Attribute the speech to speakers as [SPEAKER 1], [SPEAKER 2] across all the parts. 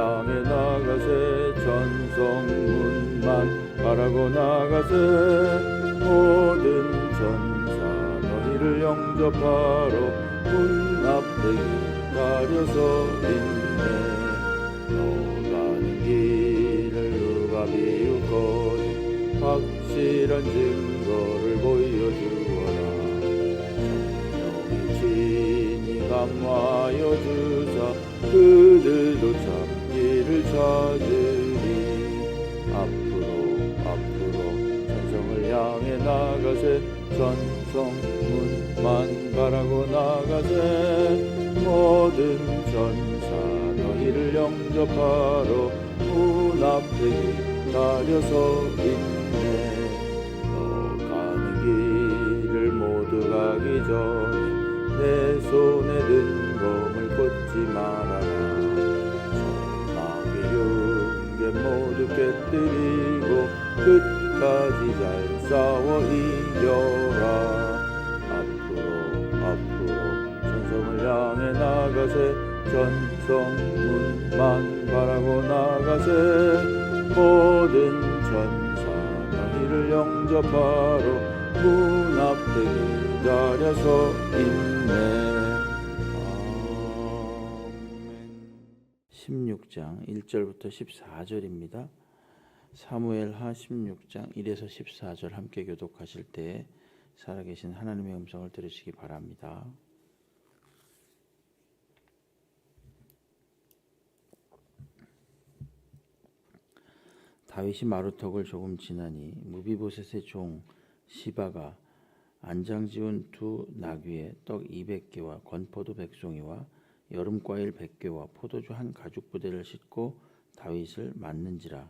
[SPEAKER 1] 향해 나가세 전성문만 바라고 나가세 모든 전사 너희를 영접하러 문 앞에 기다려서 있네 너 가는 길을 누가 비웃거든 확실한 증거를 보여주어라 성령이 친히 감화하여 주사 그들도 참기를 찾으리 앞으로 전성을 향해 나가세 전성문만 바라고 나가세 모든 전사 너희를 영접하러 문 앞에 기다려서 있네 너 가는 길을 모두 가기 전에 내 손에 든 검을 꽂지 말아라 전하게 윤계 모두 깨뜨리고 끝까지 잘 싸워 이겨라 앞으로 전성을 향해 나가세 전성문만 바라고 나가세 모든 전사 너희를 영접하러 문 앞에 기다려서 있네. 아멘. 16장 1절부터 14절입니다. 사무엘하 16장 1에서 14절 함께 교독하실 때 살아계신 하나님의 음성을 들으시기 바랍니다. 다윗이 마루턱을 조금 지나니 무비보셋의 종 시바가 안장 지은 두 나귀에 떡 200개와 건포도 100송이와 여름과일 100개와 포도주 한 가죽 부대를 싣고 다윗을 맞는지라.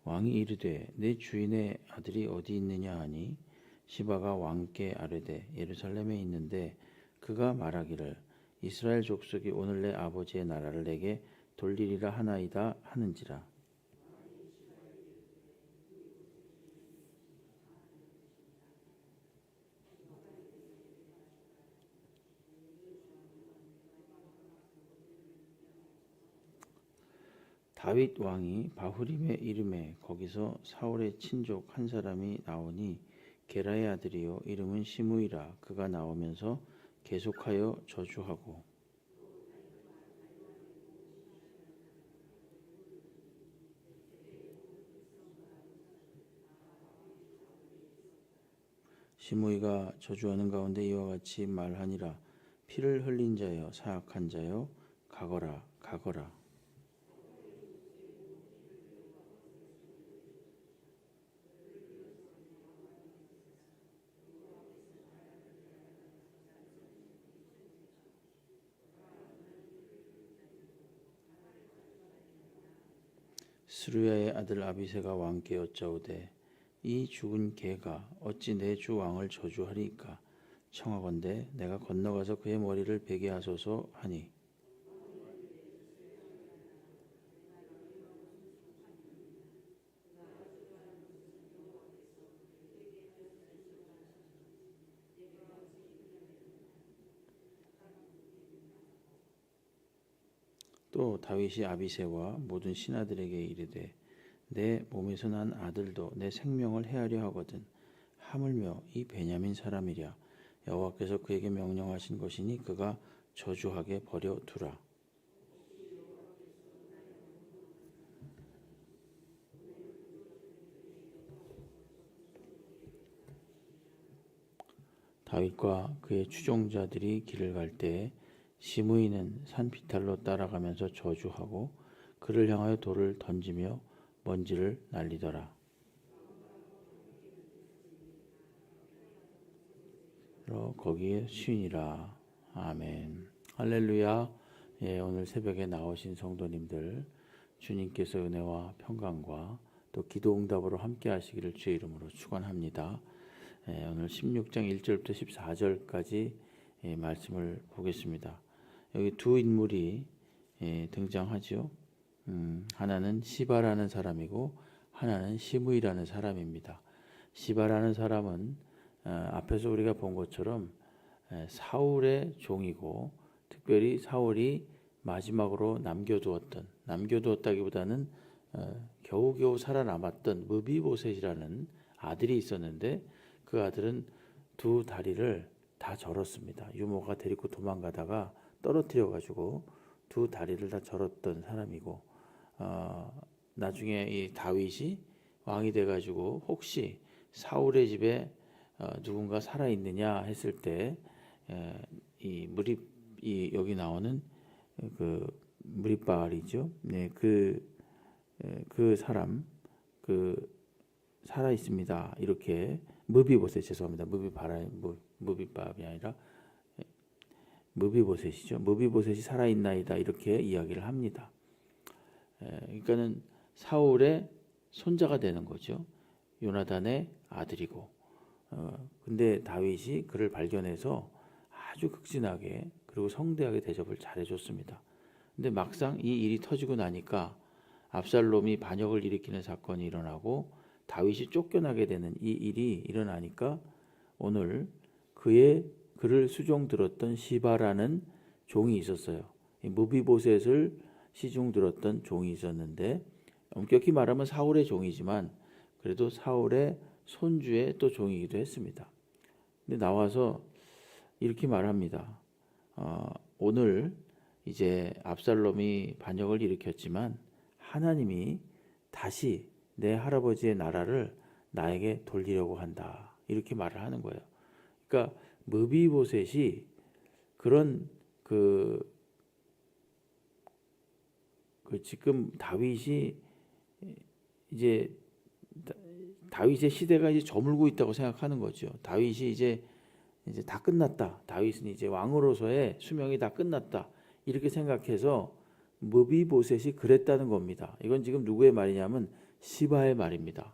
[SPEAKER 1] 왕이 이르되 내 주인의 아들이 어디 있느냐 하니 시바가 왕께 아뢰되 예루살렘에 있는데 그가 말하기를 이스라엘 족속이 오늘 내 아버지의 나라를 내게 돌리리라 하나이다 하는지라. 다윗 왕이 바후림에 이름에 거기서 사울의 친족 한 사람이 나오니 게라의 아들이요 이름은 시므이라. 그가 나오면서 계속하여 저주하고 시므이가 저주하는 가운데 이와 같이 말하니라. 피를 흘린 자여 사악한 자여 가거라 가거라. 스루야의 아들 아비새가 왕께 여짜오되 이 죽은 개가 어찌 내 주 왕을 저주하리이까. 청하건대 내가 건너가서 그의 머리를 베게 하소서 하니 또 다윗이 아비새와 모든 신하들에게 이르되 내 몸에서 난 아들도 내 생명을 해하려 하거든 하물며 이 베냐민 사람이랴. 여호와께서 그에게 명령하신 것이니 그가 저주하게 버려 두라. 다윗과 그의 추종자들이 길을 갈 때에 시므이는 산 비탈로 따라가면서 저주하고 그를 향하여 돌을 던지며 먼지를 날리더라. 거기에 쉬니라. 아멘. 할렐루야. 오늘 새벽에 나오신 성도님들 주님께서 은혜와 평강과 또 기도 응답으로 함께 하시기를 주의 이름으로 축원합니다. 오늘 16장 1절부터 14절까지 말씀을 보겠습니다. 여기 두 인물이 등장하죠. 하나는 시바라는 사람이고 하나는 시므이라는 사람입니다. 시바라는 사람은 앞에서 우리가 본 것처럼 사울의 종이고 특별히 사울이 마지막으로 남겨두었다기보다는 겨우겨우 살아남았던 무비보셋이라는 아들이 있었는데 그 아들은 두 다리를 다 절었습니다. 유모가 데리고 도망가다가 떨어뜨려 가지고 두 다리를 다 절었던 사람이고 나중에 이 다윗이 왕이 돼 가지고 혹시 사울의 집에 누군가 살아 있느냐 했을 때 이 여기 나오는 그 무립바알이죠. 네, 그 사람 살아 있습니다. 이렇게 무비보셋 죄송합니다. 무비바알이 아니라 무비보셋이죠. 무비보셋이 살아 있나이다 이렇게 이야기를 합니다. 그러니까는 사울의 손자가 되는 거죠. 요나단의 아들이고. 근데 다윗이 그를 발견해서 아주 극진하게 그리고 성대하게 대접을 잘해줬습니다. 근데 막상 이 일이 터지고 나니까 압살롬이 반역을 일으키는 사건이 일어나고 다윗이 쫓겨나게 되는 이 일이 일어나니까 오늘 그를 수종 들었던 시바라는 종이 있었어요. 무비보셋을 시중 들었던 종이 있었는데 엄격히 말하면 사울의 종이지만 그래도 사울의 손주의 또 종이기도 했습니다. 근데 나와서 이렇게 말합니다. 오늘 이제 압살롬이 반역을 일으켰지만 하나님이 다시 내 할아버지의 나라를 나에게 돌리려고 한다. 이렇게 말을 하는 거예요. 그러니까 무비보셋이 그런 지금 다윗이 이제 다윗의 시대가 이제 저물고 있다고 생각하는 거죠. 다윗이 이제 다 끝났다. 다윗은 이제 왕으로서의 수명이 다 끝났다. 이렇게 생각해서 무비보셋이 그랬다는 겁니다. 이건 지금 누구의 말이냐면 시바의 말입니다.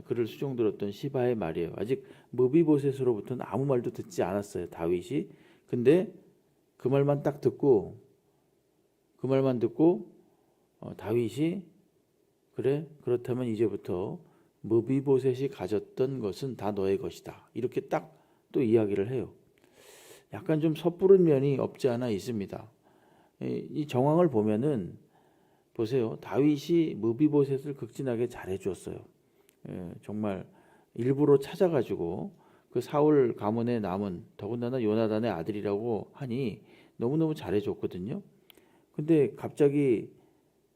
[SPEAKER 1] 그를 수종 들었던 시바의 말이에요. 아직 무비보셋으로부터는 아무 말도 듣지 않았어요. 다윗이. 근데 그 말만 딱 듣고 다윗이 그래? 그렇다면 이제부터 무비보셋이 가졌던 것은 다 너의 것이다. 이렇게 딱 또 이야기를 해요. 약간 좀 섣부른 면이 없지 않아 있습니다. 이 정황을 보면은 보세요. 다윗이 무비보셋을 극진하게 잘해줬어요. 정말 일부러 찾아가지고 그 사울 가문에 남은 더군다나 요나단의 아들이라고 하니 너무너무 잘해줬거든요. 근데 갑자기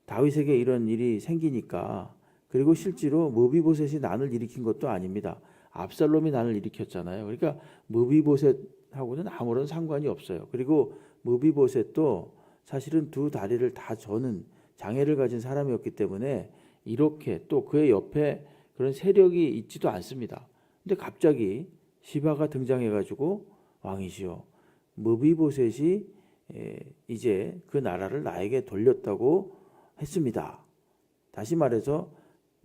[SPEAKER 1] 다윗에게 이런 일이 생기니까 그리고 실제로 무비보셋이 난을 일으킨 것도 아닙니다. 압살롬이 난을 일으켰잖아요. 그러니까 무비보셋하고는 아무런 상관이 없어요. 그리고 무비보셋도 사실은 두 다리를 다 저는 장애를 가진 사람이었기 때문에 이렇게 또 그의 옆에 그런 세력이 있지도 않습니다. 근데 갑자기 시바가 등장해가지고 왕이시여 무비보셋이 이제 그 나라를 나에게 돌렸다고 했습니다. 다시 말해서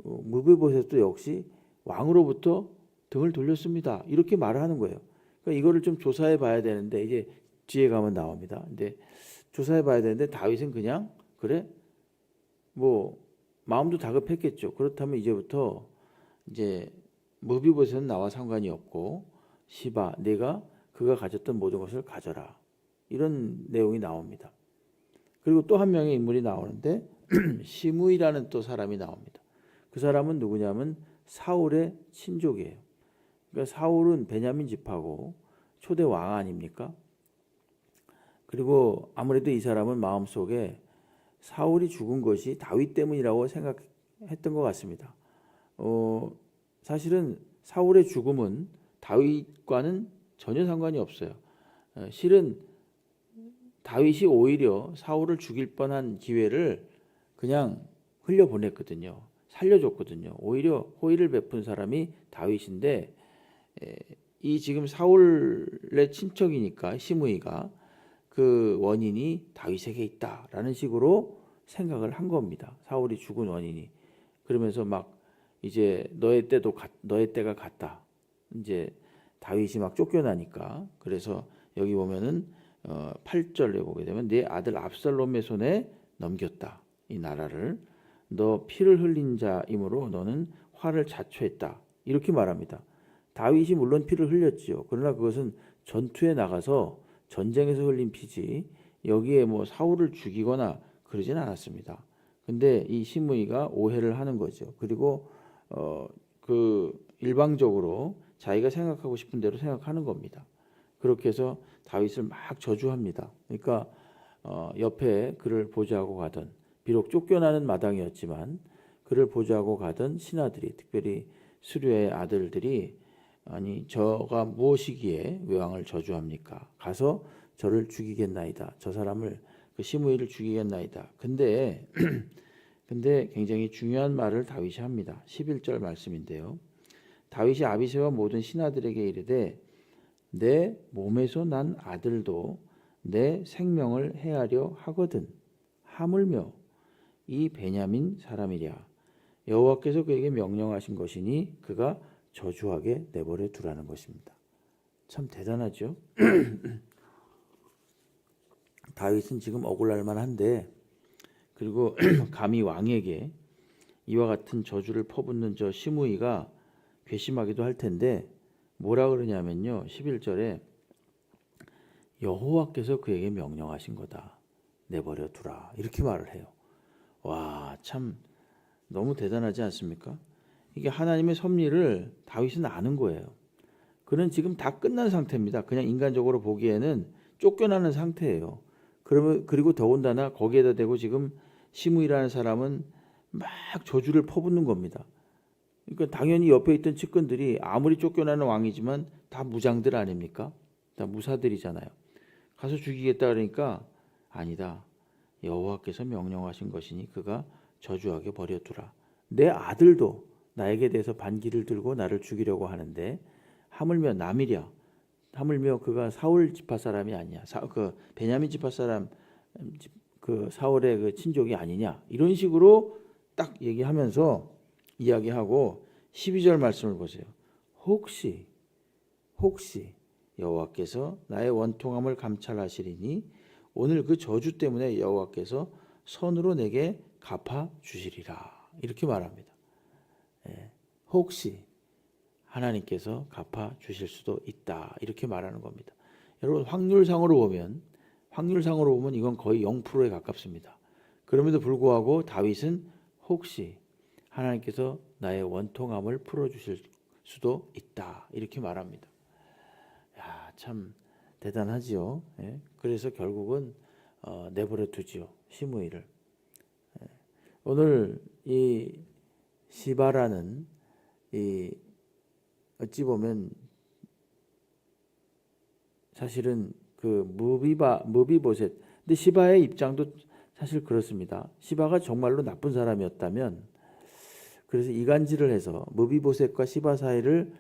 [SPEAKER 1] 무비보셋도 역시 왕으로부터 등을 돌렸습니다. 이렇게 말을 하는 거예요. 그러니까 이거를 좀 조사해 봐야 되는데 이제 뒤에 가면 나옵니다. 근데 조사해 봐야 되는데 다윗은 그냥 그래 뭐 마음도 다급했겠죠. 그렇다면 이제부터 이제 무비보셋은 나와 상관이 없고 시바 내가 그가 가졌던 모든 것을 가져라. 이런 내용이 나옵니다. 그리고 또 한 명의 인물이 나오는데 시므이라는 또 사람이 나옵니다. 그 사람은 누구냐면 사울의 친족이에요. 그러니까 사울은 베냐민 지파고 초대 왕 아닙니까? 그리고 아무래도 이 사람은 마음속에 사울이 죽은 것이 다윗 때문이라고 생각했던 것 같습니다. 사실은 사울의 죽음은 다윗과는 전혀 상관이 없어요. 실은 다윗이 오히려 사울을 죽일 뻔한 기회를 그냥 흘려보냈거든요. 살려줬거든요. 오히려 호의를 베푼 사람이 다윗인데 이 지금 사울의 친척이니까 시므이가 그 원인이 다윗에게 있다라는 식으로 생각을 한 겁니다. 사울이 죽은 원인이. 그러면서 막 이제 너의 때가 갔다. 이제 다윗이 막 쫓겨나니까. 그래서 여기 보면은 8절에 보게 되면 내 아들 압살롬의 손에 넘겼다. 이 나라를 너 피를 흘린 자이므로 너는 화를 자초했다. 이렇게 말합니다. 다윗이 물론 피를 흘렸지요. 그러나 그것은 전투에 나가서 전쟁에서 흘린 피지 여기에 뭐 사울을 죽이거나 그러진 않았습니다. 근데 이 시므이가 오해를 하는 거죠. 그리고 그 일방적으로 자기가 생각하고 싶은 대로 생각하는 겁니다. 그렇게 해서 다윗을 막 저주합니다. 그러니까 옆에 그를 보좌하고 가던 비록 쫓겨나는 마당이었지만 그를 보좌하고 가던 신하들이 특별히 수르의 아들들이 아니 저가 무엇이기에 외왕을 저주합니까? 가서 저를 죽이겠나이다. 저 사람을 그 시므이를 죽이겠나이다. 근데 굉장히 중요한 말을 다윗이 합니다. 11절 말씀인데요. 다윗이 아비새와 모든 신하들에게 이르되 내 몸에서 난 아들도 내 생명을 해하려 하거든 하물며 이 베냐민 사람이랴 여호와께서 그에게 명령하신 것이니 그가 저주하게 내버려 두라는 것입니다. 참 대단하죠. 다윗은 지금 억울할 만한데 그리고 감히 왕에게 이와 같은 저주를 퍼붓는 저 시므이가 괘씸하기도 할 텐데 뭐라 그러냐면요. 11절에 여호와께서 그에게 명령하신 거다. 내버려 두라. 이렇게 말을 해요. 와, 참 너무 대단하지 않습니까? 이게 하나님의 섭리를 다윗은 아는 거예요. 그는 지금 다 끝난 상태입니다. 그냥 인간적으로 보기에는 쫓겨나는 상태예요. 그리고 더군다나 거기에다 대고 지금 시므이라는 사람은 막 저주를 퍼붓는 겁니다. 그러니까 당연히 옆에 있던 측근들이 아무리 쫓겨나는 왕이지만 다 무장들 아닙니까? 다 무사들이잖아요. 가서 죽이겠다 그러니까 아니다. 여호와께서 명령하신 것이니 그가 저주하게 버려두라. 내 아들도 나에게 대해서 반기를 들고 나를 죽이려고 하는데 하물며 남이랴. 하물며 그가 사울 지파 사람이 아니냐. 그 베냐민 지파 사람 그 사울의 그 친족이 아니냐. 이런 식으로 딱 얘기하면서 이야기하고 12절 말씀을 보세요. 혹시 여호와께서 나의 원통함을 감찰하시리니 오늘 그 저주 때문에 여호와께서 선으로 내게 갚아 주시리라. 이렇게 말합니다. 혹시 하나님께서 갚아 주실 수도 있다. 이렇게 말하는 겁니다. 여러분 확률상으로 보면 이건 거의 0%에 가깝습니다. 그럼에도 불구하고 다윗은 혹시 하나님께서 나의 원통함을 풀어주실 수도 있다. 이렇게 말합니다. 야, 참 대단하지요. 그래서 결국은 내버려 두지요. 시므이를. 오늘 이 시바라는 이 어찌 보면 사실은 그 무비보셋. 근데 시바의 입장도 사실 그렇습니다. 시바가 정말로 나쁜 사람이었다면 그래서 이간질을 해서 무비보셋과 시바 사이를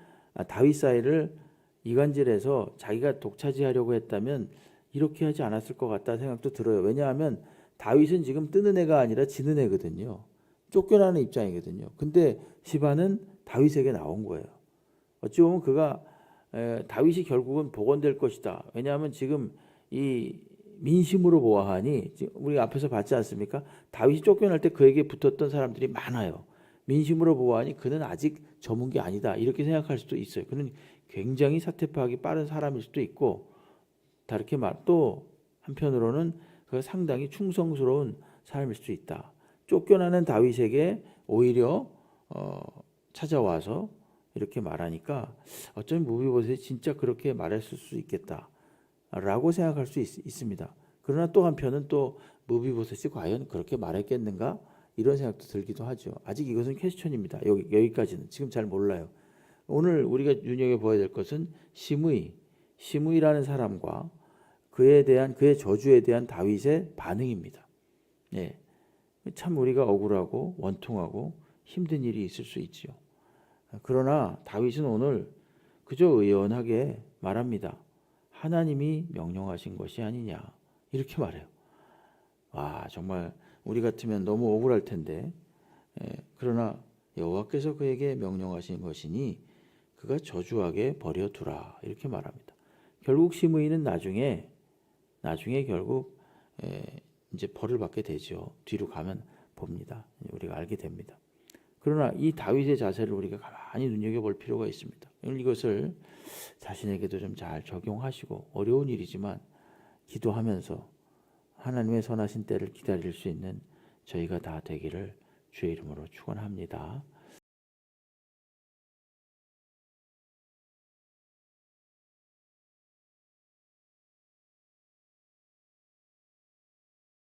[SPEAKER 1] 다윗 사이를 이간질해서 자기가 독차지하려고 했다면 이렇게 하지 않았을 것 같다는 생각도 들어요. 왜냐하면 다윗은 지금 뜨는 애가 아니라 지는 애거든요. 쫓겨나는 입장이거든요. 근데 시바는 다윗에게 나온 거예요. 어찌 보면 그가 다윗이 결국은 복원될 것이다. 왜냐하면 지금 이 민심으로 보아하니 우리 앞에서 봤지 않습니까? 다윗이 쫓겨날 때 그에게 붙었던 사람들이 많아요. 민심으로 보아하니 그는 아직 저문 게 아니다. 이렇게 생각할 수도 있어요. 그는 굉장히 사태 파악이 빠른 사람일 수도 있고 다르게 또 한편으로는 그가 상당히 충성스러운 사람일 수도 있다. 쫓겨나는 다윗에게 오히려 찾아와서 이렇게 말하니까 어쩌면 무비보셋이 진짜 그렇게 말했을 수 있겠다라고 생각할 수 있습니다. 그러나 또 한편은 또 무비보셋이 과연 그렇게 말했겠는가 이런 생각도 들기도 하죠. 아직 이것은 퀘스천입니다. 여기까지는 지금 잘 몰라요. 오늘 우리가 눈여겨봐야 될 것은 시므이라는 사람과 그의 저주에 대한 다윗의 반응입니다. 참 우리가 억울하고 원통하고 힘든 일이 있을 수 있지요. 그러나 다윗은 오늘 그저 의연하게 말합니다. 하나님이 명령하신 것이 아니냐 이렇게 말해요. 와 정말 우리 같으면 너무 억울할 텐데 그러나 여호와께서 그에게 명령하신 것이니 그가 저주하게 버려두라 이렇게 말합니다. 결국 시므이는 나중에 결국 이제 벌을 받게 되죠. 뒤로 가면 봅니다. 우리가 알게 됩니다. 그러나 이 다윗의 자세를 우리가 가만히 눈여겨볼 필요가 있습니다. 이것을 자신에게도 좀 잘 적용하시고, 어려운 일이지만 기도하면서 하나님의 선하신 때를 기다릴 수 있는 저희가 다 되기를 주의 이름으로 축원합니다.